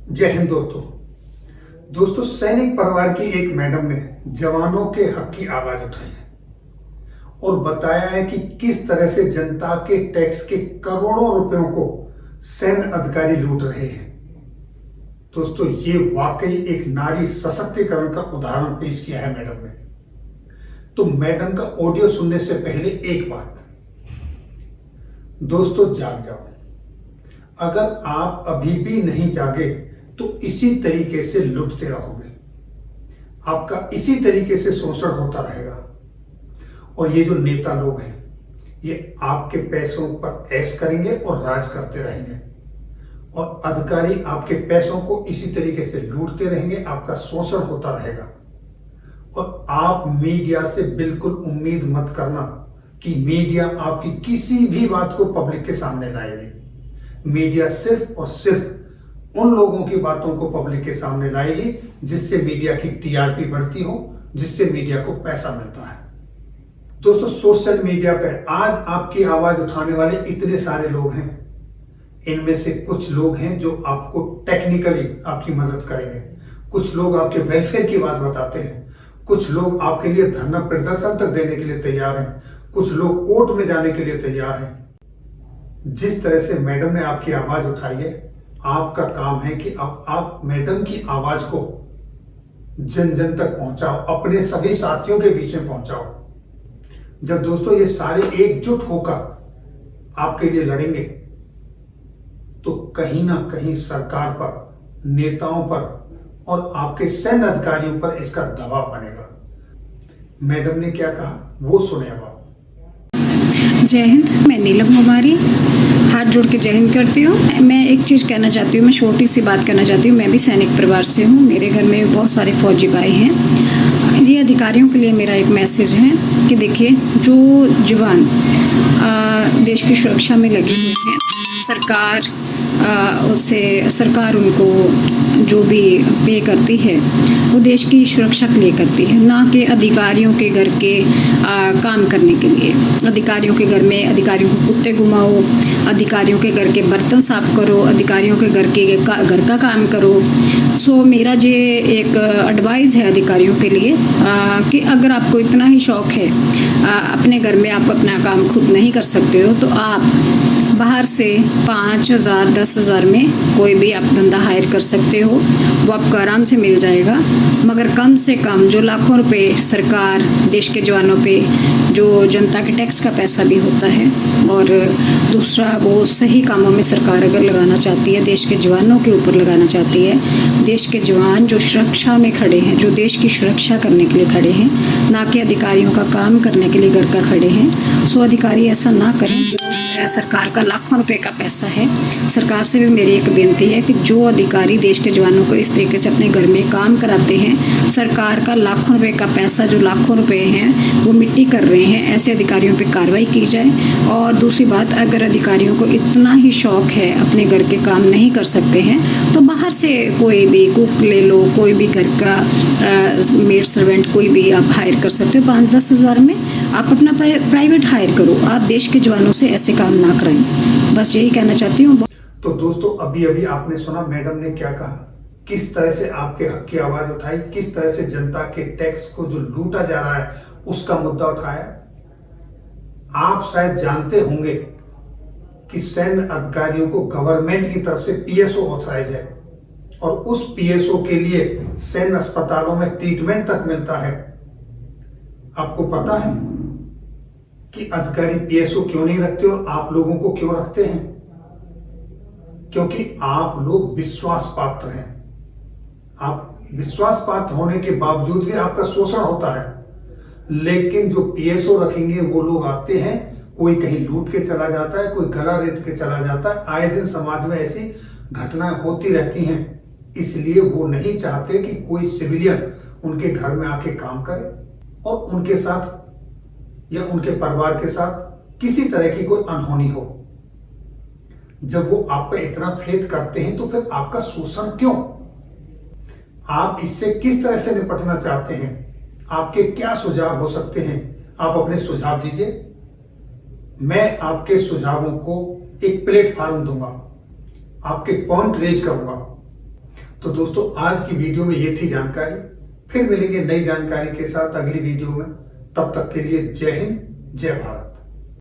जय हिंद दोस्तों। सैनिक परिवार की एक मैडम ने जवानों के हक की आवाज उठाई है और बताया है कि किस तरह से जनता के टैक्स के करोड़ों रुपयों को सैन्य अधिकारी लूट रहे हैं। दोस्तों, ये वाकई एक नारी सशक्तिकरण का उदाहरण पेश किया है मैडम ने। तो मैडम का ऑडियो सुनने से पहले एक बात, दोस्तों जाग जाओ। अगर आप अभी भी नहीं जागे तो इसी तरीके से लुटते रहोगे, आपका इसी तरीके से शोषण होता रहेगा। और ये जो नेता लोग हैं ये आपके पैसों पर ऐश करेंगे और राज करते रहेंगे, और अधिकारी आपके पैसों को इसी तरीके से लूटते रहेंगे, आपका शोषण होता रहेगा। और आप मीडिया से बिल्कुल उम्मीद मत करना कि मीडिया आपकी किसी भी बात को पब्लिक के सामने लाएगी। मीडिया सिर्फ और सिर्फ उन लोगों की बातों को पब्लिक के सामने लाएगी जिससे मीडिया की टीआरपी बढ़ती हो, जिससे मीडिया को पैसा मिलता है। दोस्तों, सोशल मीडिया पर आज आपकी आवाज उठाने वाले इतने सारे लोग हैं। इनमें से कुछ लोग हैं जो आपको टेक्निकली आपकी मदद करेंगे, कुछ लोग आपके वेलफेयर की बात बताते हैं, कुछ लोग आपके लिए धरना प्रदर्शन तक देने के लिए तैयार हैं, कुछ लोग कोर्ट में जाने के लिए तैयार हैं। जिस तरह से मैडम ने आपकी आवाज उठाई है, आपका काम है कि आप मैडम की आवाज को जन जन तक पहुंचाओ, अपने सभी साथियों के बीच में पहुंचाओ। जब दोस्तों ये सारे एकजुट होकर आपके लिए लड़ेंगे तो कहीं ना कहीं सरकार पर, नेताओं पर और आपके सैन्य अधिकारियों पर इसका दबाव बनेगा। मैडम ने क्या कहा वो सुने अब आप। जय हिंद। मैं नीलम कुमारी हाथ जोड़ के जय हिंद करती हूँ। मैं एक चीज़ कहना चाहती हूँ, मैं छोटी सी बात कहना चाहती हूँ। मैं भी सैनिक परिवार से हूँ, मेरे घर में बहुत सारे फौजी भाई हैं। ये अधिकारियों के लिए मेरा एक मैसेज है कि देखिए, जो जवान देश की सुरक्षा में लगे हुए हैं, सरकार उनको जो भी पे करती है वो देश की सुरक्षा के लिए करती है, ना कि अधिकारियों के घर के काम करने के लिए। अधिकारियों के घर में अधिकारियों को कुत्ते घुमाओ, अधिकारियों के घर के बर्तन साफ करो, अधिकारियों के घर का काम करो। सो मेरा ये एक एडवाइस है अधिकारियों के लिए कि अगर आपको इतना ही शौक है, अपने घर में आप अपना काम खुद नहीं कर सकते हो, तो आप बाहर से 5,000 10,000 में कोई भी आप बंदा हायर कर सकते हो, वो आपको आराम से मिल जाएगा। मगर कम से कम जो लाखों रुपए सरकार देश के जवानों पे, जो जनता के टैक्स का पैसा भी होता है, और दूसरा वो सही कामों में सरकार अगर लगाना चाहती है, देश के जवानों के ऊपर लगाना चाहती है, देश के जवान जो सुरक्षा में खड़े हैं, जो देश की सुरक्षा करने के लिए खड़े हैं, ना कि अधिकारियों का काम करने के लिए घर का खड़े हैं। सो अधिकारी ऐसा ना करें। जो सरकार का लाखों रुपए का पैसा है, सरकार से भी मेरी एक बेनती है कि जो अधिकारी देश के जवानों को इस तरीके से अपने घर में काम कराते हैं, सरकार का लाखों रुपए का पैसा, जो लाखों रुपए हैं वो मिट्टी कर रहे हैं, ऐसे अधिकारियों पे कार्रवाई की जाए। और दूसरी बात, अगर अधिकारियों को इतना ही शौक है, अपने घर के काम नहीं कर सकते हैं, तो बाहर से कोई भी कुक ले लो, कोई भी घर का मेड सर्वेंट कोई भी आप हायर कर सकते हो। 5-10 हज़ार में आप अपना प्राइवेट हायर करो, आप देश के जवानों से ऐसे काम ना कराएं। बस यही कहना चाहती हूँ। तो दोस्तों, अभी आपने सुना मैडम ने क्या कहा, किस तरह से आपके हक की आवाज उठाई, किस तरह से जनता के टैक्स को जो लूटा जा रहा है उसका मुद्दा उठाया। आप शायद जानते होंगे कि सैन्य अधिकारियों को गवर्नमेंट की तरफ से पीएसओ ऑथराइज है, और उस पीएसओ के लिए सैन्य अस्पतालों में ट्रीटमेंट तक मिलता है। आपको पता है कि अधिकारी पीएसओ क्यों नहीं रखते और आप लोगों को क्यों रखते हैं? क्योंकि आप लोग विश्वास पात्र हैं। आप विश्वास पात्र होने के बावजूद भी आपका शोषण होता है। लेकिन जो पीएसओ रखेंगे वो लोग आते हैं, कोई कहीं लूट के चला जाता है, कोई गला रेत के चला जाता है। आए दिन समाज में ऐसी घटनाएं होती रहती हैं। इसलिए वो नहीं चाहते कि कोई सिविलियन उनके घर में आके काम करे और उनके साथ या उनके परिवार के साथ किसी तरह की कोई अनहोनी हो। जब वो आप पे इतना फेथ करते हैं तो फिर आपका शोषण क्यों? आप इससे किस तरह से निपटना चाहते हैं? आपके क्या सुझाव हो सकते हैं? आप अपने सुझाव दीजिए। मैं आपके सुझावों को एक प्लेटफॉर्म दूंगा, आपके पॉइंट रेज करूंगा। तो दोस्तों आज की वीडियो में ये थी जानकारी। फिर मिलेंगे नई जानकारी के साथ अगली वीडियो में। तब तक के लिए जय हिंद, जय भारत।